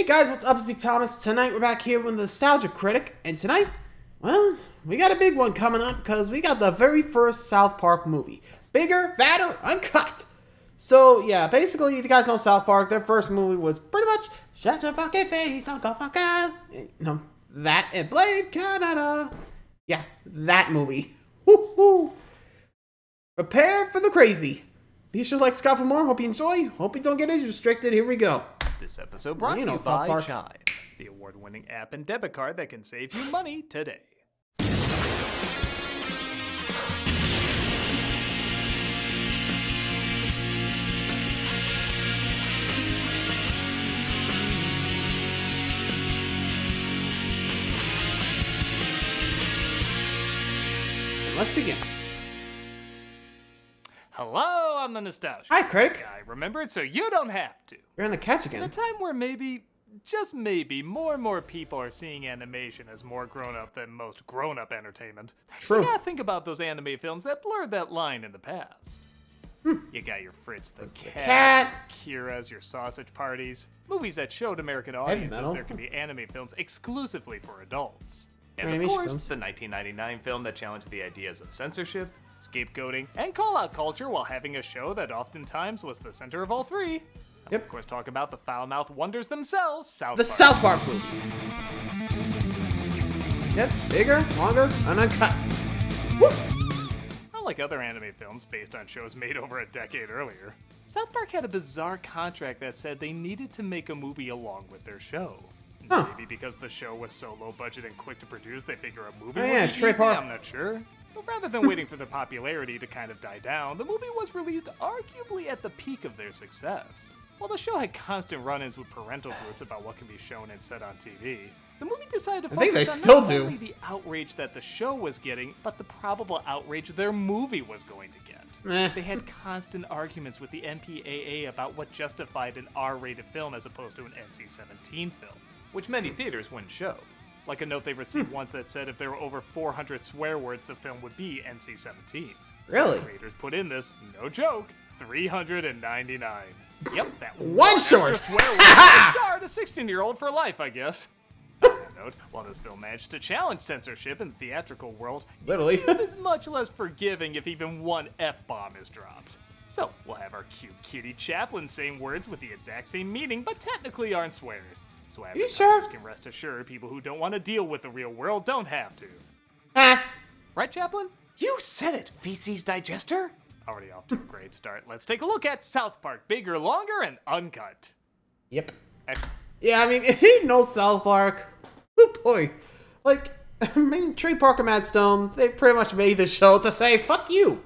Hey guys, what's up? It's me, Thomas. Tonight we're back here with the Nostalgia Critic, and tonight, well, we got a big one coming up because we got the very first South Park movie. Bigger, badder, uncut. So yeah, basically, if you guys know South Park, their first movie was pretty much shut your fucking face, Uncle Fucker. You know, that and Blame Canada. Yeah, that movie. Woo-hoo. Prepare for the crazy. Be sure to like, subscribe for more. Hope you enjoy. Hope you don't get age restricted. Here we go. This episode brought to you by Chime, the award-winning app and debit card that can save you money today. Let's begin. Hello, I'm the Nostalgia. Hi, Critic. I remembered so you don't have to. You're on the couch again. In a time where maybe, just maybe, more and more people are seeing animation as more grown-up than most grown-up entertainment. True. You gotta think about those anime films that blurred that line in the past. You got your Fritz the Cat, Kira's, your Sausage Parties, movies that showed American audiences there can be anime films exclusively for adults. And of course, the 1999 film that challenged the ideas of censorship, scapegoating, and call-out culture while having a show that oftentimes was the center of all three. Of course, talk about the foul-mouthed wonders themselves, South Park. South Park movie. Yep, bigger, longer, and uncut. Woo! Unlike other anime films based on shows made over a decade earlier, South Park had a bizarre contract that said they needed to make a movie along with their show. Maybe because the show was so low budget and quick to produce, they figure a movie would be easy, I'm not sure. But rather than waiting for their popularity to kind of die down, the movie was released arguably at the peak of their success. While the show had constant run-ins with parental groups about what can be shown and said on TV, the movie decided to focus on not only the outrage that the show was getting, but the probable outrage their movie was going to get. They had constant arguments with the MPAA about what justified an R-rated film as opposed to an NC-17 film, which many theaters wouldn't show. Like a note they received once that said if there were over 400 swear words, the film would be NC-17. Really? Some creators put in this, no joke, 399. Yep, that one short extra swear word scarred a 16-year-old for life, I guess. On that note, while this film managed to challenge censorship in the theatrical world, YouTube is much less forgiving if even one F-bomb is dropped. So, we'll have our cute kitty Chaplin saying words with the exact same meaning, but technically aren't swears. So advertisers can rest assured people who don't want to deal with the real world don't have to. Right, Chaplin? You said it, feces digester? Already off to a great start. Let's take a look at South Park. Bigger, longer, and uncut. Yep. Yeah, I mean, if you know South Park, oh boy. Like, I mean, Trey Parker, Matt Stone, they pretty much made the show to say, fuck you.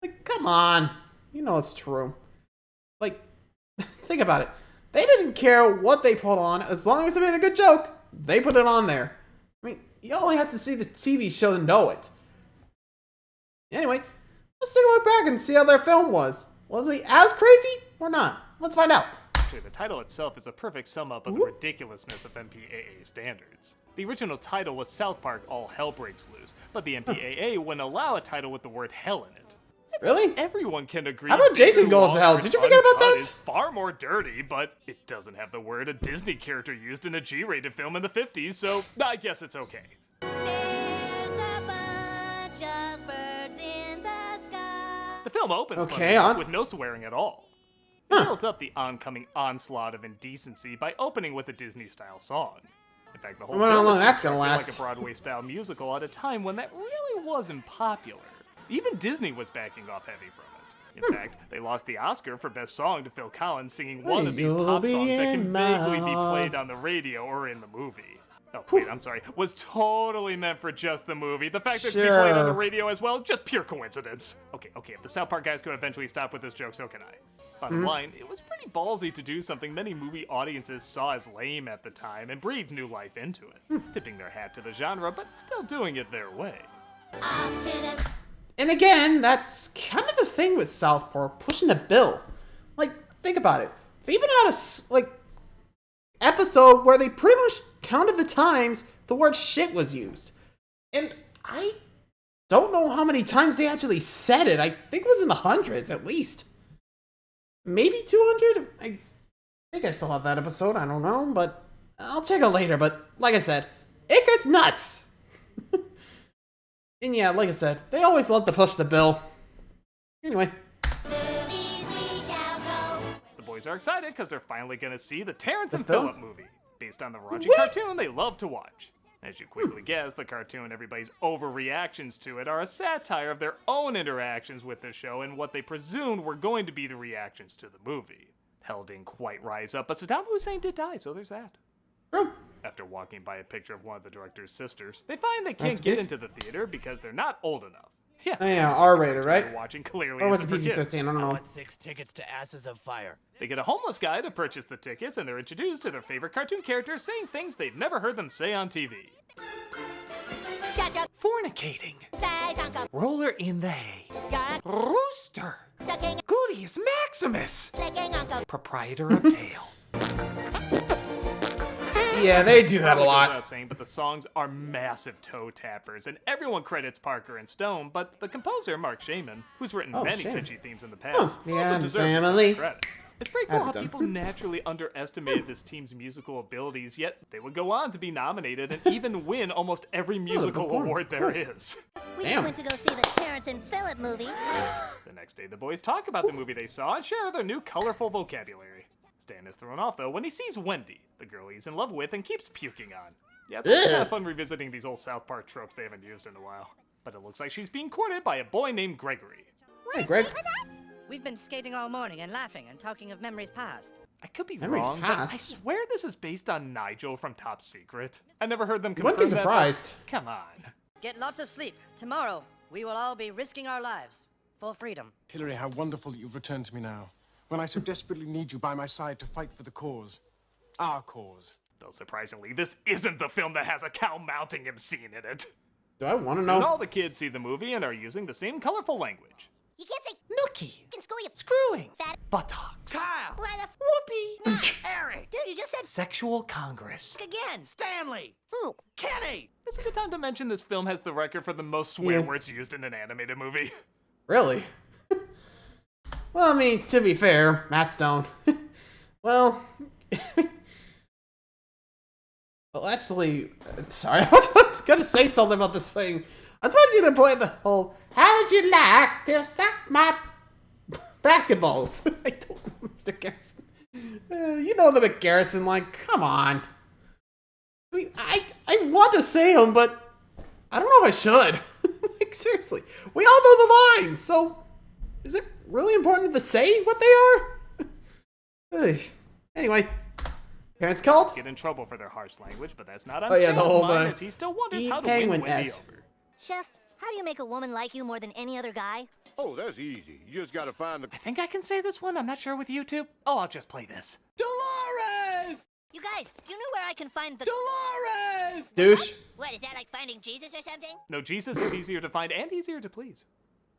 Like, come on. You know it's true. Like, think about it. They didn't care what they put on, as long as they made a good joke, they put it on there. I mean, you only have to see the TV show to know it. Anyway, let's take a look back and see how their film was. Was it as crazy or not? Let's find out. Actually, the title itself is a perfect sum up of the ridiculousness of MPAA standards. The original title was South Park All Hell Breaks Loose, but the MPAA wouldn't allow a title with the word hell in it. Really? Everyone can agree. How about Jason Goes to Hell? Did you forget about that? It's far more dirty, but it doesn't have the word a Disney character used in a G-rated film in the 50s, so I guess it's okay. There's a bunch of birds in the sky. The film opens with no swearing at all. It builds up the oncoming onslaught of indecency by opening with a Disney-style song. In fact, the whole film is constructed like a Broadway-style musical at a time when that really wasn't popular. Even Disney was backing off heavy from it. In fact, they lost the Oscar for Best Song to Phil Collins singing one of these pop songs that can vaguely be played on the radio or in the movie. Oh, wait, I'm sorry. Was totally meant for just the movie. The fact that it could be played on the radio as well, just pure coincidence. Okay, if the South Park guys could eventually stop with this joke, so can I. Bottom line, it was pretty ballsy to do something many movie audiences saw as lame at the time and breathe new life into it. Tipping their hat to the genre, but still doing it their way. And again, that's kind of the thing with South Park, pushing the bill. Like, think about it. They even had a, episode where they pretty much counted the times the word shit was used. And I don't know how many times they actually said it. I think it was in the hundreds, at least. Maybe 200? I think I still have that episode. I don't know, but I'll check it later. But like I said, it gets nuts. And yeah, like I said, they always love to push the bill. Anyway. Movies we shall go. The boys are excited because they're finally going to see the Terrence and film? Phillip movie, based on the raunchy What? cartoon they love to watch. As you quickly guess, the cartoon and everybody's overreactions to it are a satire of their own interactions with the show and what they presumed were going to be the reactions to the movie. Hell didn't quite rise up, but Saddam Hussein did die, so there's that. Oh. After walking by a picture of one of the director's sisters, they find they can't get into the theater because they're not old enough. Yeah, Oh, yeah, turns out the R-rated, cartoon right? they're watching clearly Or was it isn't for kids. PG-13? I don't know. 6 tickets to Asses of Fire. They get a homeless guy to purchase the tickets, and they're introduced to their favorite cartoon characters saying things they've never heard them say on TV. Shut up. Fornicating. Say something. Roller in the hay. Got Rooster. sucking, Gluteus Maximus. licking uncle. Proprietor of Tail. Yeah, they do that a Probably goes lot. without saying, but the songs are massive toe tappers, and everyone credits Parker and Stone, but the composer, Mark Shaman, who's written many Shaman. catchy themes in the past, Huh, also yeah, deserves family. a ton of credit. It's pretty cool how Haven't done. people naturally underestimated this team's musical abilities, yet they would go on to be nominated and even win almost every musical perform. award there is. We Damn. just went to go see the Terrence and Phillip movie. The next day, the boys talk about the movie they saw and share their new colorful vocabulary. Stan is thrown off, though, when he sees Wendy, the girl he's in love with and keeps puking on. Yeah, it's kind of fun revisiting these old South Park tropes they haven't used in a while. But it looks like she's being courted by a boy named Gregory. Hey, Greg. We've been skating all morning and laughing and talking of memories past. I could be Memories wrong, but I past. swear this is based on Nigel from Top Secret. I never heard them You confirm wouldn't be that, but surprised. come on. Get lots of sleep. Tomorrow, we will all be risking our lives for freedom. Hillary, how wonderful that you've returned to me now, when I so desperately need you by my side to fight for the cause. Our cause. Though surprisingly, this isn't the film that has a cow mounting him scene in it. Do I want to Soon know? all the kids see the movie and are using the same colorful language. You can't say Nookie. in school, you Screwing. fat. Buttocks. Kyle! Why the Whoopee. Eric! dude? You just said Sexual Congress. again. Stanley! Ooh. Kenny! This is a good time to mention this film has the record for the most swear Yeah. words used in an animated movie. Really? Well, I mean, to be fair, Matt Stone. Well, well, actually, sorry, I was gonna say something about this thing. I was supposed to play the whole "How would you like to suck my basketballs?" I told Mr. Garrison. You know the McGarrison, like, come on. I mean, I want to say them, but I don't know if I should. Like, seriously, we all know the lines, so is it really important to say what they are? Ugh. Anyway, parents called. Get in trouble for their harsh language, but that's not on Oh, yeah, the Stan's whole, mind, as he still wonders E how to win Penguin Wendy S. over. Chef, how do you make a woman like you more than any other guy? Oh, that's easy. You just gotta find the. I think I can say this one. I'm not sure with YouTube. Oh, I'll just play this. Dolores! You guys, do you know where I can find the... Dolores! Douche. What, is that like finding Jesus or something? No, Jesus is easier to find and easier to please.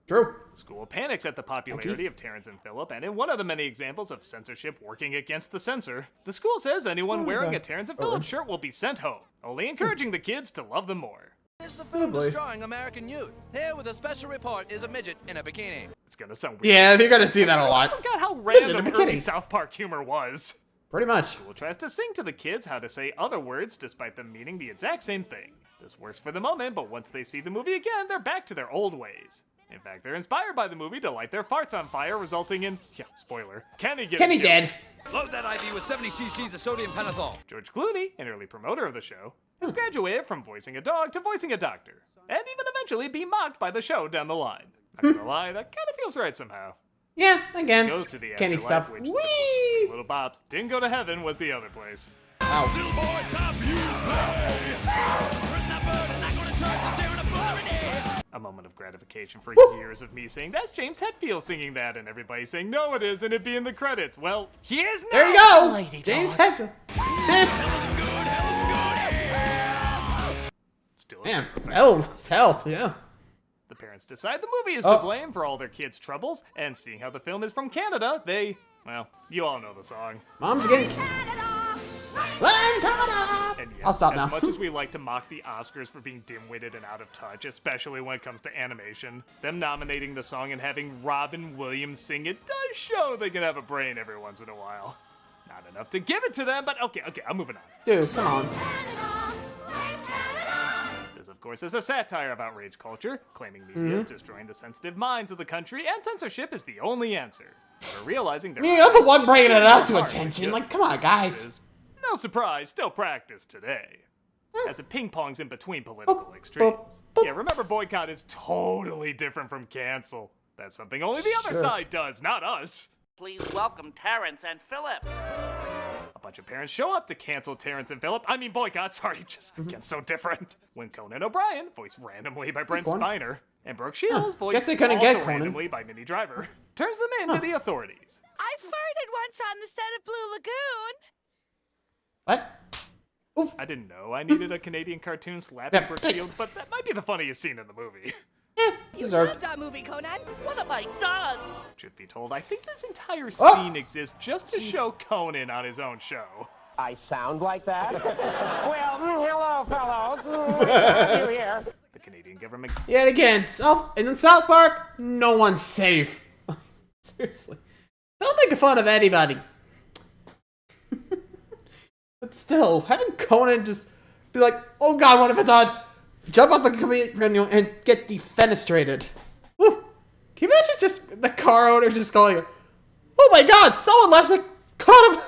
True. The school panics at the popularity of Terrence and Phillip, and in one of the many examples of censorship working against the censor, the school says anyone wearing God. a Terrence and Phillip shirt will be sent home, only encouraging the kids to love them more. Is the film boy. destroying American youth? Here with a special report is a midget in a bikini. It's gonna sound weird. Yeah, you're gonna see that a I lot. forgot how Midget in a random early bikini. South Park humor was. Pretty much. School tries to sing to the kids how to say other words despite them meaning the exact same thing. This works for the moment, but once they see the movie again, they're back to their old ways. In fact, they're inspired by the movie to light their farts on fire, resulting in, yeah, spoiler, Kenny getting Kenny killed. dead. Load that IV with 70 cc's of sodium pentothal. George Clooney, an early promoter of the show, has graduated from voicing a dog to voicing a doctor, and even eventually be mocked by the show down the line. Not gonna lie, that kind of feels right somehow. Yeah, again. Goes to the Kenny afterlife, stuff. which Whee! Little Bops didn't go to heaven was the other place. A moment of gratification for years of me saying, that's James Hetfield singing that, and everybody saying, no it isn't, it'd be in the credits. Well, he is now! There you go. Lady James dogs. Hess. Still a Man, perfect. hell, hell, yeah. The parents decide the movie is Oh. to blame for all their kids' troubles, and seeing how the film is from Canada, they, well, you all know the song. Mom's getting. I'm coming up. And yes, I'll stop as now. much as we like to mock the Oscars for being dim-witted and out of touch, especially when it comes to animation, them nominating the song and having Robin Williams sing it does show they can have a brain every once in a while. Not enough to give it to them, but okay, I'm moving on. Dude, come on. This, of course, is a satire of outrage culture, claiming media is destroying the sensitive minds of the country, and censorship is the only answer. We're realizing there You're the one bringing it up to attention. Like, come on, guys. No surprise, still practiced today. As it ping-pongs in between political extremes. Yeah, remember, boycott is totally different from cancel. That's something only the other side does, not us. Please welcome Terrence and Philip. A bunch of parents show up to cancel Terrence and Philip. I mean, boycott, sorry, just again, so different. When Conan O'Brien, voiced randomly by Brent Spiner, and Brooke Shields, voiced Guess they couldn't also get Conan. randomly by Minnie Driver, turns them in to the authorities. I farted once on the set of Blue Lagoon. What? Oof. I didn't know I needed a Canadian cartoon slapping Brooke Shields, but that might be the funniest scene in the movie. You loved our movie, Conan. What have I done? Truth be told, I think this entire scene exists just to show Conan on his own show. I sound like that? Well, hello, fellows. Nice you here. The Canadian government... Yet again, in South Park, no one's safe. Seriously. Don't make fun of anybody. But still, having Conan just be like, oh god, what have I done? Jump out the comedian and get defenestrated. Woo. Can you imagine just the car owner just going, oh my god, someone left a Conan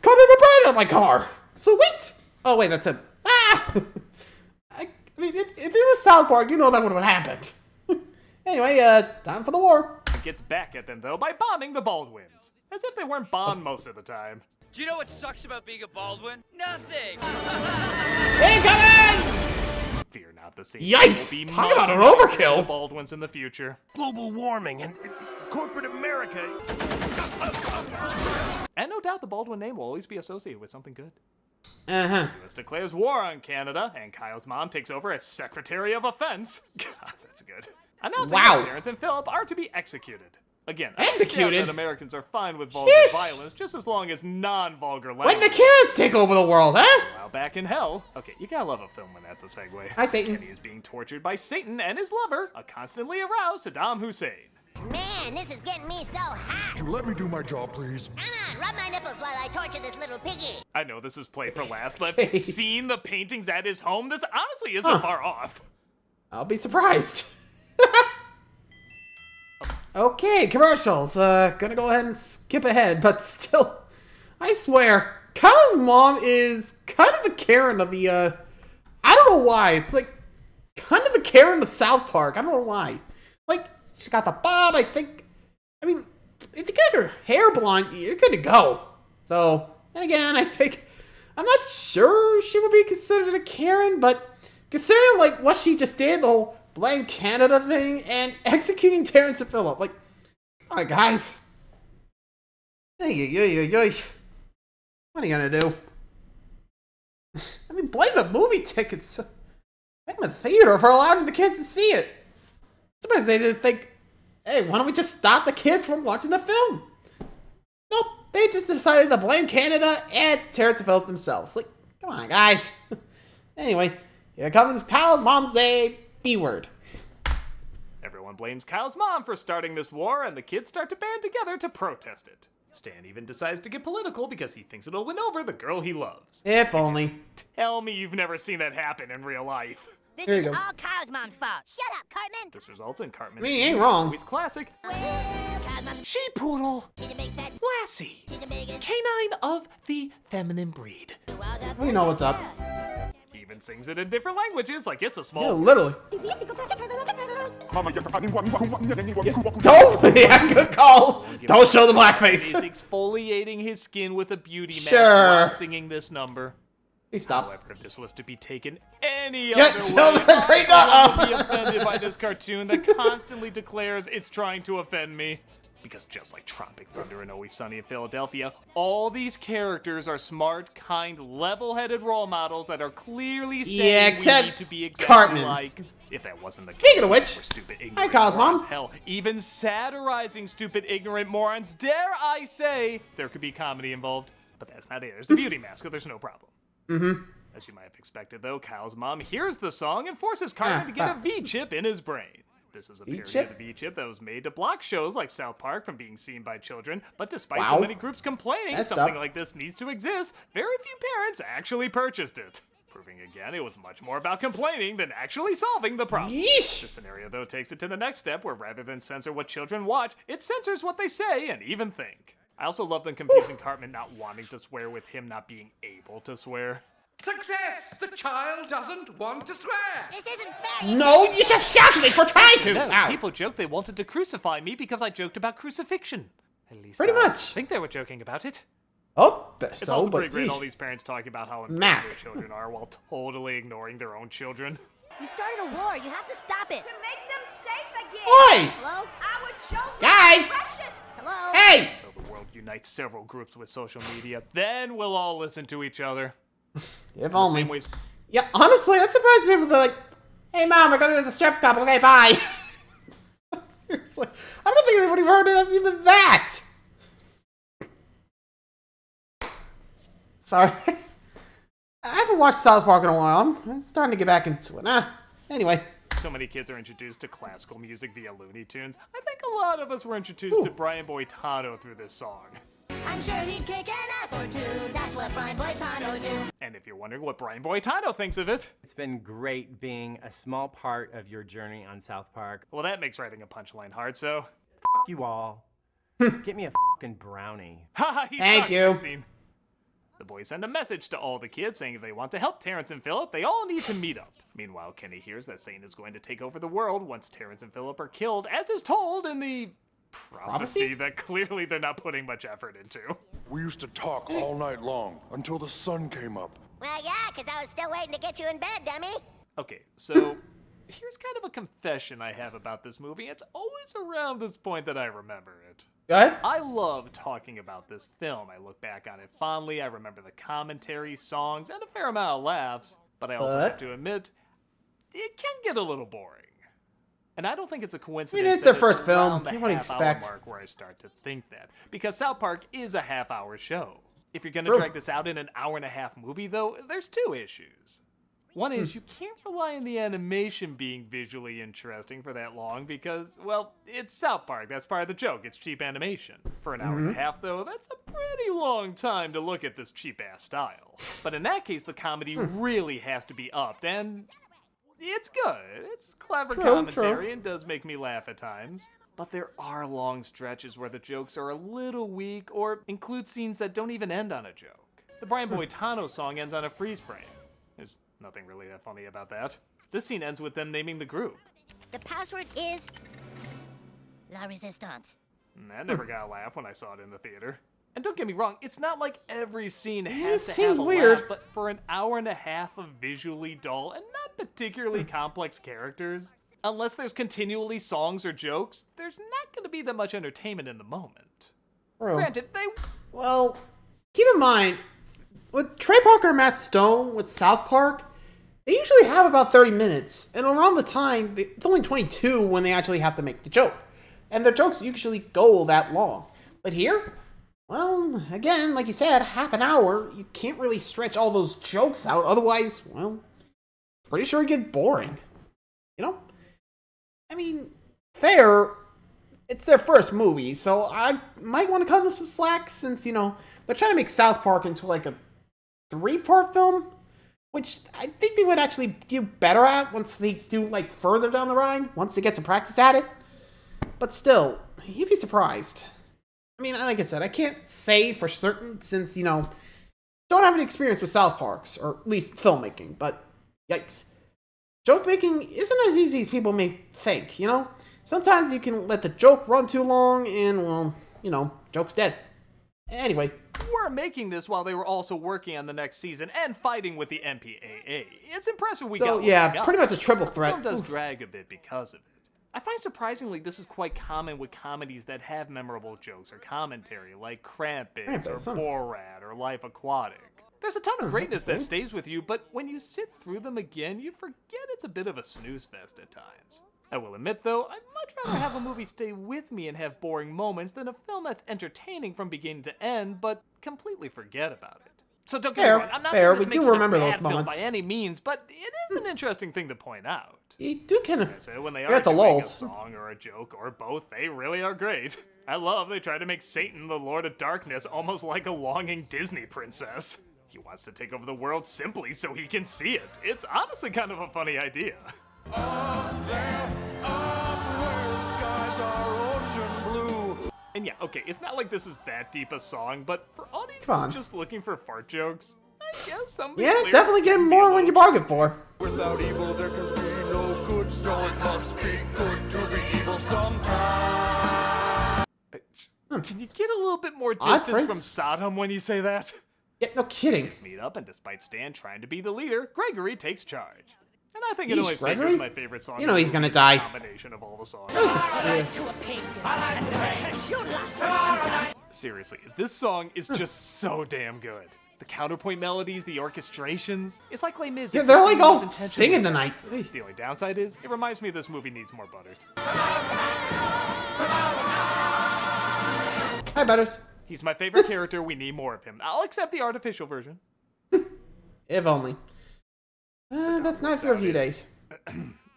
O'Brien on my car. Sweet. Oh wait, that's him. Ah! I mean, if it was South Park, you know that would have happened. Anyway, time for the war. It gets back at them, though, by bombing the Baldwins. As if they weren't bombed most of the time. Do you know what sucks about being a Baldwin? Nothing! Incoming! Fear not, the same. Yikes! Talk about an overkill! Baldwins in the future. Global warming and corporate America. And no doubt the Baldwin name will always be associated with something good. Uh-huh. The US declares war on Canada, and Kyle's mom takes over as Secretary of Offense. God, that's good. Announcing that Terrence and Philip are to be executed. Again, executed? That Americans are fine with vulgar violence just as long as non-vulgar language. When the Karens take over the world, huh? While back in hell. Okay, you gotta love a film when that's a segue. Hi, Satan. Kenny is being tortured by Satan and his lover, a constantly aroused Saddam Hussein. Man, this is getting me so hot. Would you let me do my job, please? Come on, rub my nipples while I torture this little piggy. I know this is played for last, but seeing the paintings at his home, this honestly isn't far off. I'll be surprised. Okay, commercials. Gonna go ahead and skip ahead, but still, I swear, Kyle's mom is kind of the Karen of the, I don't know why. It's like, kind of the Karen of South Park. I don't know why. Like, she's got the bob, I think. I mean, if you get her hair blonde, you're good to go. Though, and again, I think, I'm not sure she would be considered a Karen, but considering, like, what she just did, the whole blame Canada thing, and executing Terrence and Philip. Like, come on, guys. What are you gonna do? I mean, blame the movie tickets. Blame the theater for allowing the kids to see it. Sometimes they didn't think, hey, why don't we just stop the kids from watching the film? Nope, they just decided to blame Canada and Terrence and Philip themselves. Like, come on, guys. Anyway, here comes Kyle's mom's B-word. Everyone blames Kyle's mom for starting this war, and the kids start to band together to protest it. Stan even decides to get political because he thinks it'll win over the girl he loves. If only. Tell me you've never seen that happen in real life. This There you is go. all Kyle's mom's fault. Shut up, Cartman. This results in Cartman's I mean, he ain't wrong. Always classic. Well, Kyle's mom. She-poodle. She's a big fat. Lassie. She's the biggest. Canine of the feminine breed. We know what's up. He even sings it in different languages like it's a small... Yeah, literally. Don't! Don't! Yeah, good call. Don't show the blackface. He's exfoliating his skin with a beauty mask Sure. while singing this number. Please stop. However, if this was to be taken any Yeah, other still way, a great I would be offended by this cartoon that constantly declares it's trying to offend me. Because just like Tropic Thunder and Always Sunny in Philadelphia, all these characters are smart, kind, level-headed role models that are clearly saying we need to be exactly Cartman. like. If that wasn't the Speaking case, of which, we're stupid, hi, ignorant Kyle's morons. mom. Hell, even satirizing stupid, ignorant morons, dare I say, there could be comedy involved. But that's not it. There's a beauty mask, so there's no problem. Mm-hmm. As you might have expected, though, Kyle's mom hears the song and forces Cartman to get a V-chip in his brain. This is a period of Egypt that was made to block shows like South Park from being seen by children, but despite so many groups complaining something like this needs to exist, very few parents actually purchased it. Proving again, it was much more about complaining than actually solving the problem. Yeesh. The scenario, though, takes it to the next step, where rather than censor what children watch, it censors what they say and even think. I also love them confusing Cartman not wanting to swear with him not being able to swear. Success! The child doesn't want to swear! This isn't fair! No, you just shouted me for trying to! No, Ow. people joked they wanted to crucify me because I joked about crucifixion. At least Pretty I much. think they were joking about it. Oh, It's also pretty great all these parents talking about how important Mac. their children are while totally ignoring their own children. You started a war. You have to stop it. To make them safe again. Oi! Hello? Our children Guys! are precious. Hello? Hey! Until the world unites several groups with social media, then we'll all listen to each other. If only. Same ways. Yeah, honestly, I'm surprised they would be like, hey mom, we're going to the strip club, okay, bye. Seriously. I don't think they would have heard of even that. Sorry. I haven't watched South Park in a while. I'm starting to get back into it. Anyway. So many kids are introduced to classical music via Looney Tunes. I think a lot of us were introduced to Brian Boitano through this song. I'm sure he'd kick an ass or two. That's what Brian Boitano do. And if you're wondering what Brian Boitano thinks of it, It's been great being a small part of your journey on South Park. well, that makes writing a punchline hard, so. Fuck you all. Get me a fucking brownie. Haha, he's Thank not you. guessing. The boys send a message to all the kids saying if they want to help Terrence and Philip, they all need to meet up. Meanwhile, Kenny hears that Satan is going to take over the world once Terrence and Philip are killed, as is told in the prophecy that clearly they're not putting much effort into. We used to talk all night long until the sun came up. Well, yeah, because I was still waiting to get you in bed, dummy. Okay, so here's kind of a confession I have about this movie. It's always around this point that I remember it. Go ahead. I love talking about this film. I look back on it fondly. I remember the commentary, songs, and a fair amount of laughs. But I also have to admit, it can get a little boring. And I don't think it's a coincidence. it's their that first film. around the You would half-hour expect. mark where I start to think that, because South Park is a half-hour show. If you're going to True. drag this out in an hour-and-a-half movie, though, there's two issues. One is you can't rely on the animation being visually interesting for that long because, well, it's South Park. That's part of the joke. It's cheap animation. For an hour and a half, though, that's a pretty long time to look at this cheap-ass style. But in that case, the comedy really has to be upped, and it's good. It's clever commentary and does make me laugh at times. But there are long stretches where the jokes are a little weak or include scenes that don't even end on a joke. The Brian Boitano song ends on a freeze frame. There's nothing really that funny about that. This scene ends with them naming the group. The password is La Resistance. I never got a laugh when I saw it in the theater. And don't get me wrong, it's not like every scene It has to seems have a weird. laugh, but for an hour and a half of visually dull and not particularly complex characters, unless there's continually songs or jokes, there's not going to be that much entertainment in the moment. Granted, they... Well, keep in mind, with Trey Parker and Matt Stone with South Park, they usually have about 30 minutes. And around the time, it's only 22 when they actually have to make the joke. And their jokes usually go that long. But here, well, again, like you said, half an hour, you can't really stretch all those jokes out. Otherwise, well, pretty sure it gets boring. You know? I mean, fair, it's their first movie, so I might want to cut them some slack since, you know, they're trying to make South Park into like a 3-part film, which I think they would actually do better at once they do like further down the line, once they get some practice at it. But still, you'd be surprised. I mean, like I said, I can't say for certain since, you know, don't have any experience with South Parks, or at least filmmaking, but yikes. Joke making isn't as easy as people may think, you know? Sometimes you can let the joke run too long and, well, you know, joke's dead. Anyway. We're making this while they were also working on the next season and fighting with the MPAA. It's impressive we got what we got. Pretty much a triple threat. The film does drag a bit because of it. I find surprisingly this is quite common with comedies that have memorable jokes or commentary, like Krampus or Borat or Life Aquatic. There's a ton of greatness that stays with you, but when you sit through them again, you forget it's a bit of a snooze fest at times. I will admit, though, I'd much rather have a movie stay with me and have boring moments than a film that's entertaining from beginning to end, but completely forget about it. So don't get me wrong, I'm not saying this makes it a bad film by any means, but it is an interesting thing to point out. You do kind of. So when they You're are at the doing a lulls. song or a joke or both, they really are great. I love they try to make Satan, the Lord of Darkness, almost like a longing Disney princess. He wants to take over the world simply so he can see it. It's honestly kind of a funny idea. And yeah, okay, it's not like this is that deep a song, but for audiences just looking for fart jokes, I guess some. Yeah, definitely getting more when you bargain for. Without evil, there can be no good, so it must be good to be evil sometimes. Can you get a little bit more distance from Sodom when you say that? Yeah, no kidding. Let's meet up, and despite Stan trying to be the leader, Gregory takes charge. And I think it only figures my favorite song. You know he's gonna die. Combination of all the songs. Seriously, this song is just so damn good. The counterpoint melodies, the orchestrations. It's like Les Mis. Yeah, they're like all singing tonight. The only downside is, it reminds me this movie needs more Butters. Hi, Butters. He's my favorite character. We need more of him. I'll accept the artificial version. If only. That's not for a few days.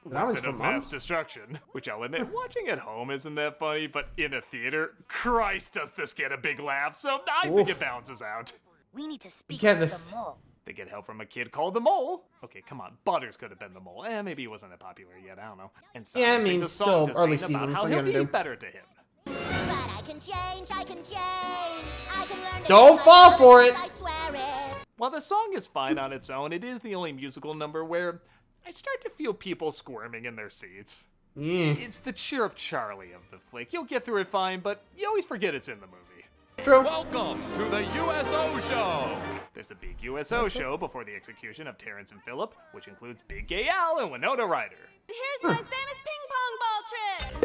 That was for mass destruction, which I'll admit, watching at home isn't that funny, but in a theater, Christ, does this get a big laugh, so I think it balances out. We need to speak to to the this. mole. They get help from a kid called the Mole. Okay, come on, Butters could have been the Mole. Maybe he wasn't that popular yet, I don't know. And Yeah, I Simon mean, sings a song still to early Satan about season. how What are you he'll gonna be do? better to him. But I can change, I can change. I can learn to Don't get fall my for purpose, it. I swear it. While the song is fine on its own, it is the only musical number where I start to feel people squirming in their seats. Yeah. It's the cheer up Charlie of the flick. You'll get through it fine, but you always forget it's in the movie. True. Welcome to the USO show. There's a big USO show before the execution of Terrence and Phillip, which includes Big Gay Al and Winona Ryder. Here's my famous ping pong ball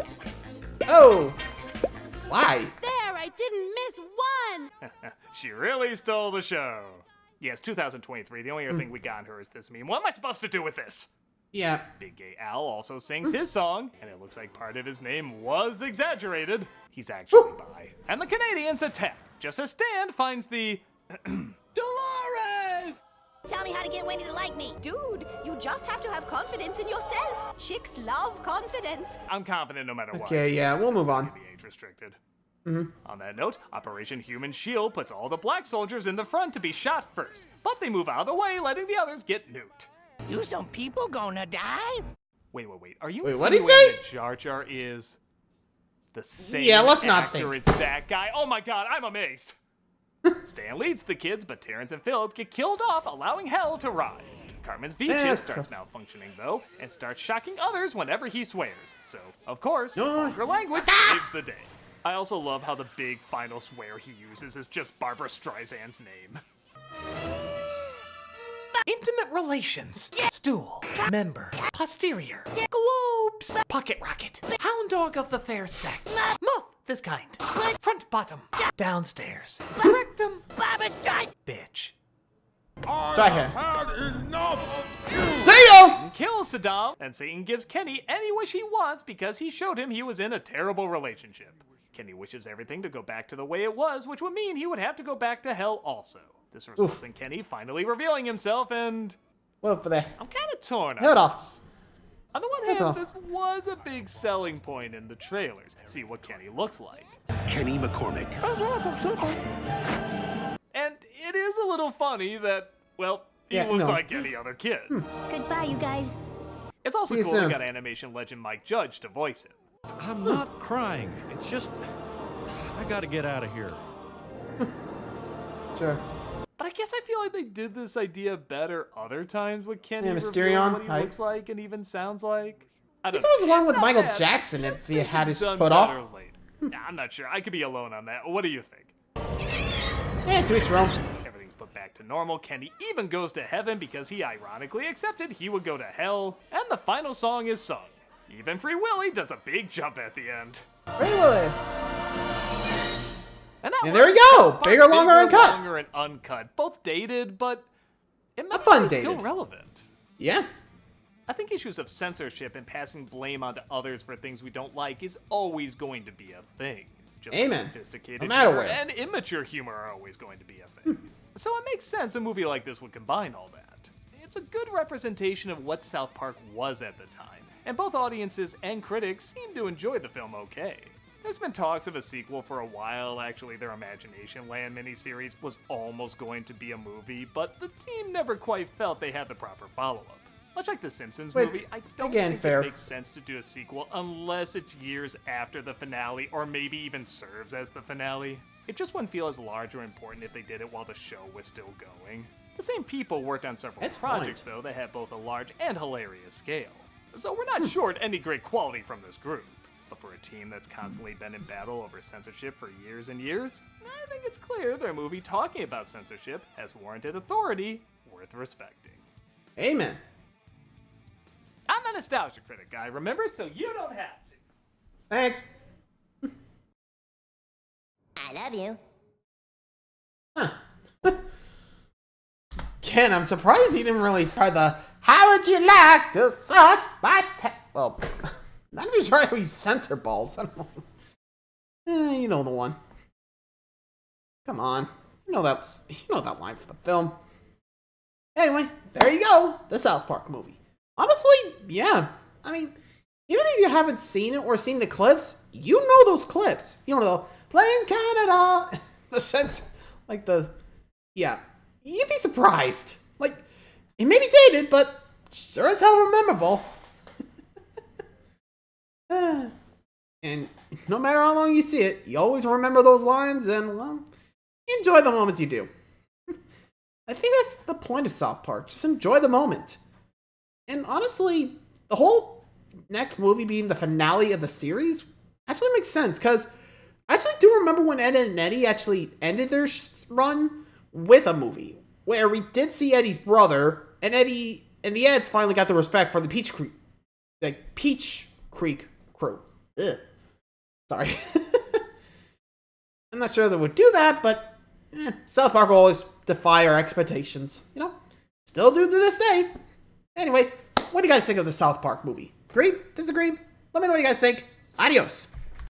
trick. Oh. Why? There, I didn't miss one. She really stole the show. Yes, 2023. The only other thing we got on her is this meme. What am I supposed to do with this? Yeah. Big Gay Al also sings his song, and it looks like part of his name was exaggerated. He's actually bi. And the Canadians attack, just as Stan finds the... Dolores! Tell me how to get Wendy to like me. Dude, you just have to have confidence in yourself. Chicks love confidence. I'm confident no matter what. Okay, yeah, we'll move on. Be age restricted. On that note, Operation Human Shield puts all the black soldiers in the front to be shot first, but they move out of the way, letting the others get nuked. You some people gonna die? Wait. Are you Wait, what'd he insinuating say? that Jar Jar is the same Yeah, let's not actor think. as that guy? Oh my god, I'm amazed. Stan leads the kids, but Terrence and Phillip get killed off, allowing hell to rise. Carmen's V-chip starts malfunctioning, though, and starts shocking others whenever he swears. So, of course, vulgar language saves the day. I also love how the big final swear he uses is just Barbara Streisand's name. Intimate relations. Stool. Member. Posterior. Globes. Pocket rocket. Hound dog of the fair sex. Muff. This kind. Front bottom. Downstairs. Rectum. Bitch. Try here. Had enough of you! See ya! Kills Saddam, and Satan gives Kenny any wish he wants because he showed him he was in a terrible relationship. Kenny wishes everything to go back to the way it was, which would mean he would have to go back to hell also. This results in Kenny finally revealing himself, and Well, for that. I'm kind of torn on Head off. this. On the one Head hand, off. this was a big selling point in the trailers. See what Kenny looks like. Kenny McCormick. And it is a little funny that, well, he looks like any other kid. Goodbye, you guys. It's also See you cool they soon. got animation legend Mike Judge to voice him. I'm not crying. It's just, I gotta get out of here. Sure. But I guess I feel like they did this idea better other times with Kenny Yeah, revealing Mysterion, what he hype. looks like and even sounds like. I don't If it was know. one It's with not Michael bad. Jackson, I if just he think had it's his done foot off. better later. I'm not sure. I could be alone on that. What do you think? Yeah, to each own. Everything's put back to normal. Kenny even goes to heaven because he ironically accepted he would go to hell. And the final song is sung. Even Free Willy does a big jump at the end. Free Willy. And, that And there we works. go. But Bigger, longer, uncut. Longer and uncut. Both dated, but it meant fun it was still dated. relevant. Yeah. I think issues of censorship and passing blame onto others for things we don't like is always going to be a thing. Just like Amen. sophisticated No matter humor where. and immature humor are always going to be a thing. So it makes sense a movie like this would combine all that. It's a good representation of what South Park was at the time, and both audiences and critics seem to enjoy the film okay. There's been talks of a sequel for a while. Actually, their Imagination Land miniseries was almost going to be a movie, but the team never quite felt they had the proper follow-up. Much like the Simpsons movie, I don't think it makes sense to do a sequel unless it's years after the finale, or maybe even serves as the finale. It just wouldn't feel as large or important if they did it while the show was still going. The same people worked on several projects, though, that had both a large and hilarious scale. So we're not short any great quality from this group. But for a team that's constantly been in battle over censorship for years and years, I think it's clear their movie talking about censorship has warranted authority worth respecting. Amen. I'm a nostalgia critic guy, remember? So you don't have to. Thanks. I love you. Huh. Ken, I'm surprised he didn't really try the "How would you like to suck my well, not even try how he censor balls. I don't know. You know the one. Come on. You know that line for the film. Anyway, there you go. The South Park movie. Honestly, yeah. I mean, even if you haven't seen it or seen the clips, you know those clips. You know the "Playing Canada." The sense, like the, yeah. You'd be surprised. Like, it may be dated, but sure as hell memorable. And no matter how long you see it, you always remember those lines and, well, enjoy the moments you do. I think that's the point of South Park. Just enjoy the moment. And honestly, the whole next movie being the finale of the series actually makes sense, because I actually do remember when Ed and Eddie actually ended their run with a movie, where we did see Eddie's brother, and Eddie and the Eds finally got the respect for the Peach Creek crew. Ugh. Sorry. I'm not sure they would do that, but South Park will always defy our expectations. You know? Still do to this day. Anyway, what do you guys think of the South Park movie? Agree? Disagree? Let me know what you guys think. Adios.